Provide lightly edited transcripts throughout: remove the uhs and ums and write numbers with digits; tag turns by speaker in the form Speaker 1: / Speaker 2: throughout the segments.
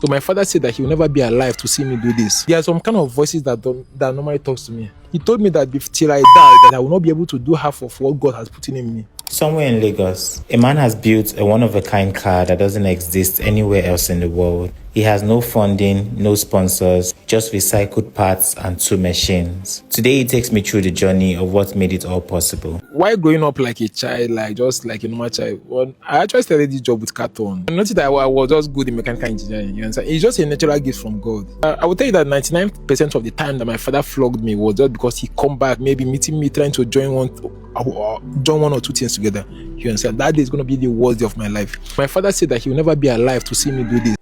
Speaker 1: So my father said that he will never be alive to see me do this. There are some kind of voices that normally talks to me. He told me that till I die, that I will not be able to do half of what God has put in me.
Speaker 2: Somewhere in Lagos, a man has built a one-of-a-kind car that doesn't exist anywhere else in the world. He has no funding, no sponsors, just recycled parts and 2 machines. Today, he takes me through the journey of what made it all possible.
Speaker 1: While growing up like a child, just like a normal child, I actually started this job with carton. I noticed that I was just good in mechanical engineering. You understand? It's just a natural gift from God. I would tell you that 99% of the time that my father flogged me was just because he come back, maybe meeting me, trying to join one or two things together. You understand? That day is going to be the worst day of my life. My father said that he will never be alive to see me do this.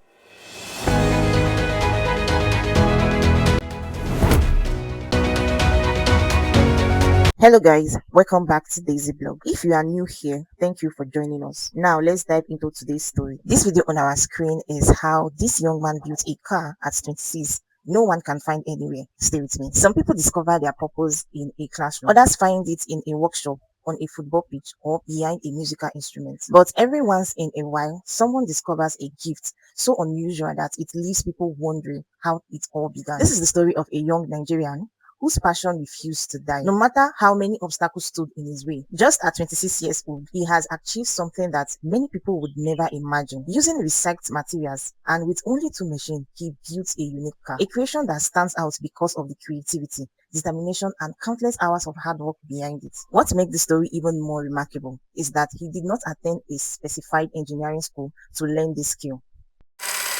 Speaker 3: Hello guys, welcome back to Daisy Blog. If you are new here, thank you for joining us. Now let's dive into today's story. This video on our screen is how this young man built a car at 26 no one can find anywhere. Stay with me. Some people discover their purpose in a classroom, others find it in a workshop, on a football pitch, or behind a musical instrument. But every once in a while, someone discovers a gift so unusual that it leaves people wondering how it all began. This is the story of a young Nigerian whose passion refused to die, no matter how many obstacles stood in his way. Just at 26 years old, he has achieved something that many people would never imagine. Using recycled materials and with only 2 machines, he built a unique car, a creation that stands out because of the creativity, determination, and countless hours of hard work behind it. What makes the story even more remarkable is that he did not attend a specified engineering school to learn this skill.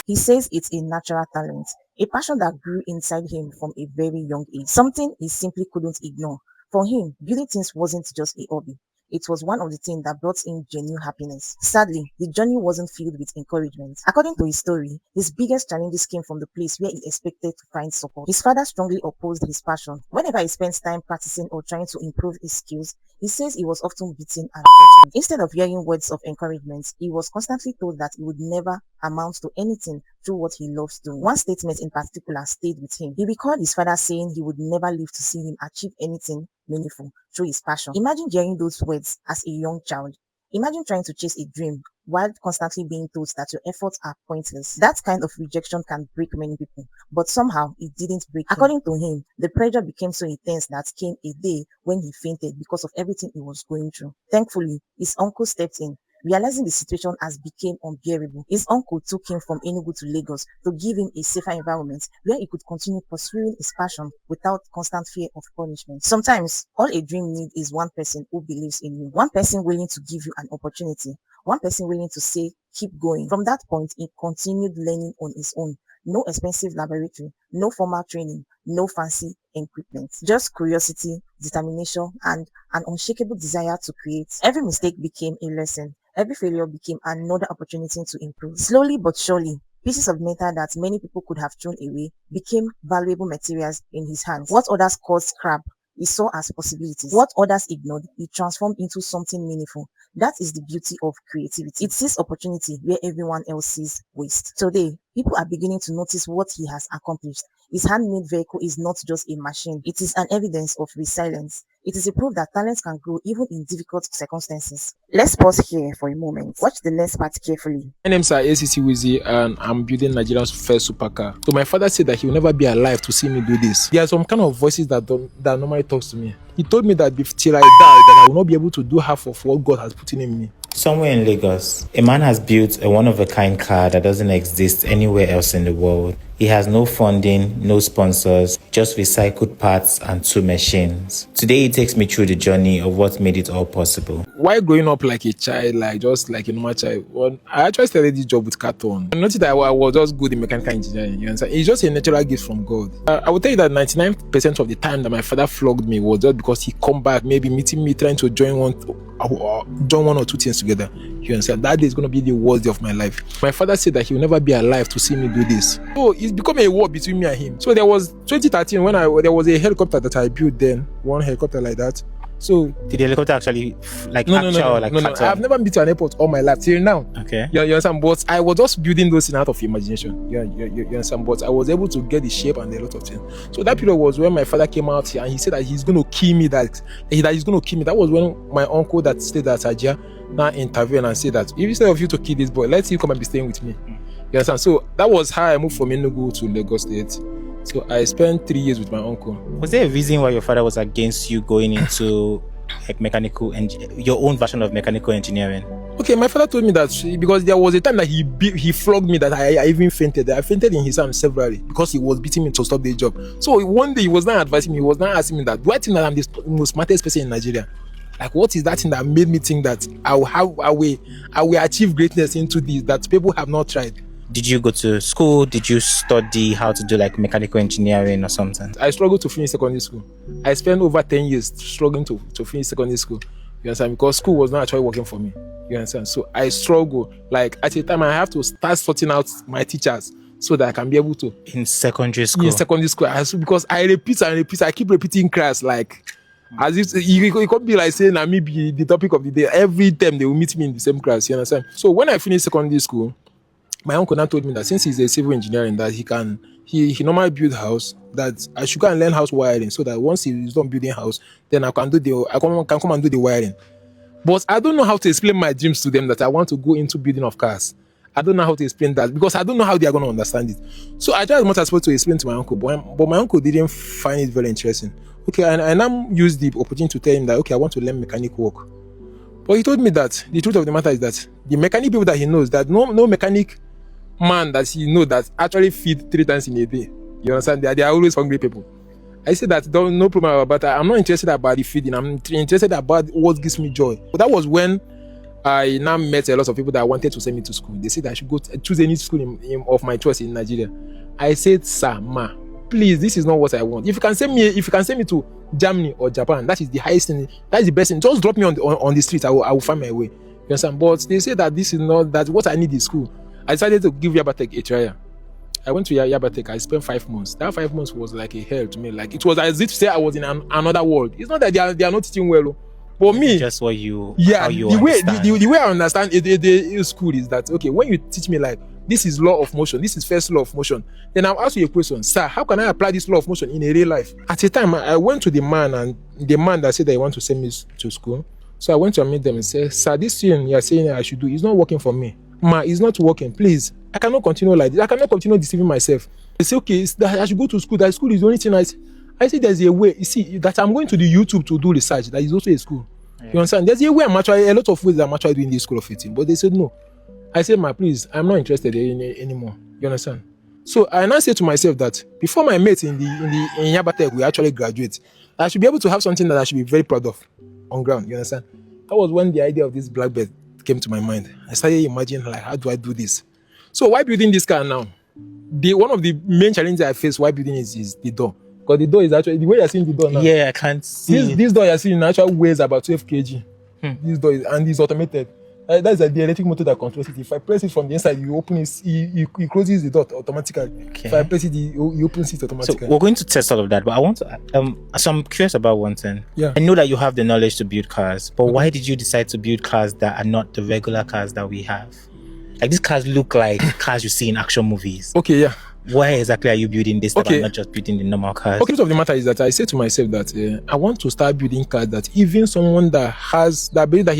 Speaker 3: He says it's a natural talent, a passion that grew inside him from a very young age, something he simply couldn't ignore. For him, building things wasn't just a hobby. It was one of the things that brought him genuine happiness. Sadly, the journey wasn't filled with encouragement. According to his story, his biggest challenges came from the place where he expected to find support. His father strongly opposed his passion. Whenever he spent time practicing or trying to improve his skills, he says he was often beaten and threatened. Instead of hearing words of encouragement, he was constantly told that he would never amount to anything through what he loves doing. One statement in particular stayed with him. He recalled his father saying he would never live to see him achieve anything meaningful through his passion. Imagine hearing those words as a young child. Imagine trying to chase a dream while constantly being told that your efforts are pointless. That kind of rejection can break many people, but somehow it didn't break him. According to him, the pressure became so intense that came a day when he fainted because of everything he was going through. Thankfully, his uncle stepped in. Realizing the situation as became unbearable, his uncle took him from Enugu to Lagos to give him a safer environment where he could continue pursuing his passion without constant fear of punishment. Sometimes, all a dream needs is one person who believes in you, one person willing to give you an opportunity, one person willing to say, keep going. From that point, he continued learning on his own. No expensive laboratory, no formal training, no fancy equipment, just curiosity, determination, and an unshakable desire to create. Every mistake became a lesson. Every failure became another opportunity to improve. Slowly but surely, pieces of metal that many people could have thrown away became valuable materials in his hands. What others called scrap, he saw as possibilities. What others ignored, he transformed into something meaningful. That is the beauty of creativity. It sees opportunity where everyone else sees waste. Today, people are beginning to notice what he has accomplished. His handmade vehicle is not just a machine. It is an evidence of resilience. It is a proof that talent can grow even in difficult circumstances. Let's pause here for a moment. Watch the next part carefully.
Speaker 1: My name is ACC Wizzy and I'm building Nigeria's first supercar. So my father said that he will never be alive to see me do this. There are some kind of voices that normally talks to me. He told me that till I die, that I will not be able to do half of what God has put in me.
Speaker 2: Somewhere in Lagos, a man has built a one-of-a-kind car that doesn't exist anywhere else in the world. He has no funding, no sponsors, just recycled parts and 2 machines. Today, he takes me through the journey of what made it all possible.
Speaker 1: While growing up like a child, just like a normal child, I actually started this job with carton. I noticed that I was just good in mechanical engineering. You understand? It's just a natural gift from God. I would tell you that 99% of the time that my father flogged me was just because he come back, maybe meeting me, trying to join one or two things together. You understand? That day is going to be the worst day of my life. My father said that he will never be alive to see me do this. So it's become a war between me and him. So there was 2013 when there was a helicopter that I built then, one helicopter like that. So
Speaker 2: did the helicopter actually
Speaker 1: no, I've never been to an airport all my life till now.
Speaker 2: Okay.
Speaker 1: You understand? But I was just building those things out of imagination. You understand? But I was able to get the shape and a lot of things. So that period was when my father came out here and he said that he's going to kill me. That he's going to kill me. That was when my uncle that stayed at Ajia now intervened and said that instead of you to kill this boy, let him come and be staying with me. You understand? So that was how I moved from Enugu to Lagos State. So I spent 3 years with my uncle.
Speaker 2: Was there a reason why your father was against you going into like your own version of mechanical engineering?
Speaker 1: Okay, my father told me that because there was a time that he flogged me that I even fainted. I fainted in his arms severally because he was beating me to stop the job. So one day he was not advising me, he was not asking me that, do I think that I'm the most smartest person in Nigeria? Like, what is that thing that made me think that I will achieve greatness into this that people have not tried?
Speaker 2: Did you go to school? Did you study how to do like mechanical engineering or something?
Speaker 1: I struggled to finish secondary school. I spent over 10 years struggling to finish secondary school. You understand? Because school was not actually working for me. You understand? So I struggle. Like at a time I have to start sorting out my teachers so that I can be able to.
Speaker 2: In secondary school?
Speaker 1: In secondary school. Because I repeat and repeat. I keep repeating class like as if it could be like saying that maybe the topic of the day. Every time they will meet me in the same class. You understand? So when I finished secondary school, my uncle now told me that since he's a civil engineer, that he normally build house, that I should go and learn house wiring so that once he's done building house, then I can come and do the wiring. But I don't know how to explain my dreams to them that I want to go into building of cars. I don't know how to explain that because I don't know how they are going to understand it. So I tried as much as possible to explain to my uncle, but my uncle didn't find it very interesting. Okay, and I now used the opportunity to tell him that, okay, I want to learn mechanic work. But he told me that the truth of the matter is that the mechanic people that he knows, that no mechanic man that he knows that actually feed 3 times in a day. You understand? They are always hungry people. I said that no problem about that. I'm not interested about the feeding. I'm interested about what gives me joy. But that was when I now met a lot of people that wanted to send me to school. They said I should go choose any school of my choice in Nigeria. I said, sir, ma, please, this is not what I want. If you can send me to Germany or Japan, that is the highest thing. That is the best thing. Just drop me on the street. I will find my way. You understand? But they say that this is not that what I need is school. I decided to give Yabatech a try. I went to Yabatech. I spent 5 months. That 5 months was like a hell to me. Like it was as if to say I was in another world. It's not that they are not teaching well, but me,
Speaker 2: just what you,
Speaker 1: yeah,
Speaker 2: how you
Speaker 1: the
Speaker 2: understand.
Speaker 1: way I understand the school is that, okay, when you teach me like this is law of motion, this is first law of motion, then I'll ask you a question, sir, how can I apply this law of motion in a real life? At a time, I went to the man, and the man that said that he want to send me to school. So I went to meet them and said, sir, this thing you're saying I should do is not working for me. Ma, it's not working. Please, I cannot continue like this. I cannot continue deceiving myself. They say, okay, that I should go to school. That school is the only thing I say there's a way. You see, that I'm going to the YouTube to do research. That is also a school. Yeah. You understand? There's a way a lot of ways that I'm actually doing this school of 18. But they said no. I said, ma, please, I'm not interested anymore. You understand? So I now say to myself that before my mates in Yabatech will actually graduate, I should be able to have something that I should be very proud of on ground. You understand? That was when the idea of this blackbird came to my mind. I started imagining, like, how do I do this? So why building this car now? One of the main challenges I face while building is the door. Because the door is actually, the way you're seeing the door now.
Speaker 2: Yeah, I can't see.
Speaker 1: This door you're seeing actually weighs about 12 kg. This door and it's automated. That's the electric motor that controls it. If I press it from the inside, you open it, he closes the door automatically. Okay. If I press it, he opens it automatically.
Speaker 2: So we're going to test all of that, but I want to, so I'm curious about one thing.
Speaker 1: Yeah.
Speaker 2: I know that you have the knowledge to build cars, but why did you decide to build cars that are not the regular cars that we have? Like these cars look like cars you see in action movies.
Speaker 1: Okay, yeah.
Speaker 2: Why exactly are you building this stuff and not just building the normal cars?
Speaker 1: Okay, the truth of the matter is that I say to myself that I want to start building cars that even someone that believes that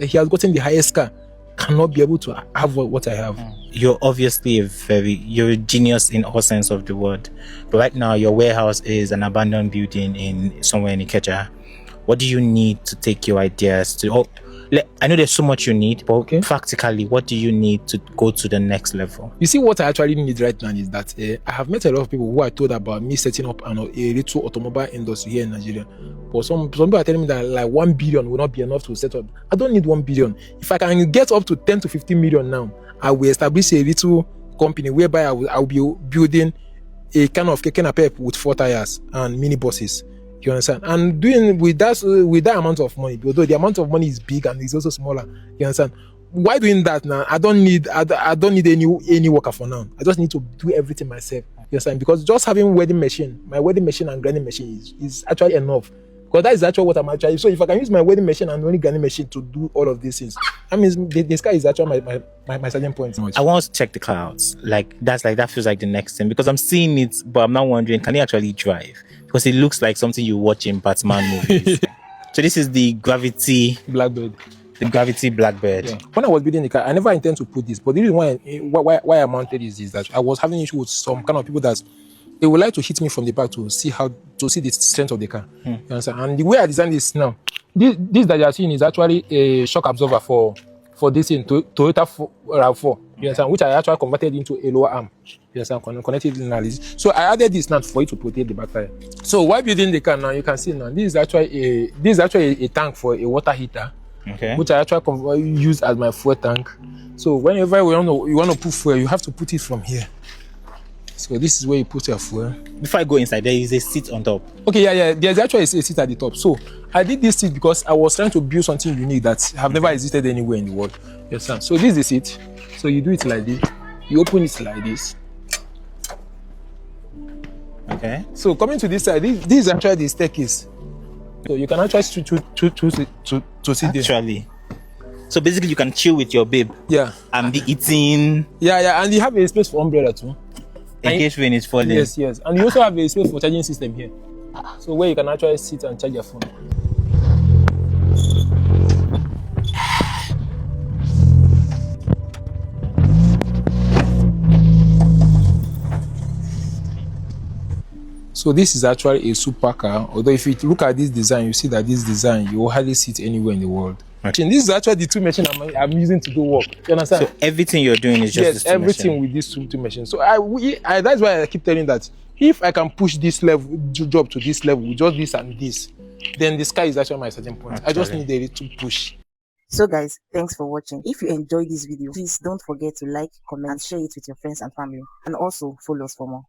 Speaker 1: he has gotten the highest car cannot be able to have what I have.
Speaker 2: You're obviously you're a genius in all sense of the word. But right now your warehouse is an abandoned building in somewhere in Ikeja. What do you need to take your ideas to? I know there's so much you need, but practically, what do you need to go to the next level? You
Speaker 1: see, what I actually need right now is that I have met a lot of people who are told about me setting up a little automobile industry here in Nigeria. But some people are telling me that like 1 billion will not be enough to set up. I don't need 1 billion. If I can get up to 10 to 15 million now, I will establish a little company whereby I will be building a kind of keke napep with 4 tires and mini buses. You understand? And doing with that amount of money, although the amount of money is big and it's also smaller. You understand? Why doing that now? I don't need any worker for now. I just need to do everything myself. You understand? Because just having my wedding machine and grinding machine is actually enough. Because that is actually what I'm actually. So if I can use my wedding machine and only grinding machine to do all of these things, I mean the sky is actually my starting point.
Speaker 2: I want to check the clouds. That feels like the next thing because I'm seeing it, but I'm not wondering, can it actually drive? Because it looks like something you watch in Batman movies. So this is the Gravity
Speaker 1: Blackbird.
Speaker 2: The gravity blackbird.
Speaker 1: Yeah. When I was building the car, I never intend to put this, but the reason why I mounted is that I was having issue with some kind of people that they would like to hit me from the back to see the strength of the car. You understand? And the way I designed this now, this that you are seeing is actually a shock absorber for this in Toyota RAV4. You understand? Which I actually converted into a lower arm. You understand? Connected analysis. So I added this now for it to protect the back tire. So while building the car now, you can see now this is actually a tank for a water heater.
Speaker 2: Okay.
Speaker 1: Which I actually use as my fuel tank. So whenever you want to put fuel, you have to put it from here. So this is where you put your fuel.
Speaker 2: Before I go inside, there is a seat on top.
Speaker 1: Okay, yeah. There's actually a seat at the top. So I did this seat because I was trying to build something unique that have never existed anywhere in the world. Yes, sir. So this is the seat. So you do it like this. You open it like this.
Speaker 2: Okay.
Speaker 1: So coming to this side, this is actually the staircase. So you can actually sit there.
Speaker 2: Actually. So basically you can chill with your babe.
Speaker 1: Yeah.
Speaker 2: And be eating.
Speaker 1: Yeah. And you have a space for umbrella too.
Speaker 2: In case rain is falling.
Speaker 1: Yes. And you also have a space for charging system here. So where you can actually sit and charge your phone. So this is actually a super car. Although if you look at this design, you see that this design, you will hardly see it anywhere in the world. Okay. This is actually the two machines I'm using to do work. You understand?
Speaker 2: So everything you're doing is just
Speaker 1: yes, everything with these two machines. So I that's why I keep telling that if I can push this level job to this level with just this and this, then the sky is actually my starting point. Actually. I just need a little push.
Speaker 3: So guys, thanks for watching. If you enjoyed this video, please don't forget to like, comment, and share it with your friends and family. And also follow us for more.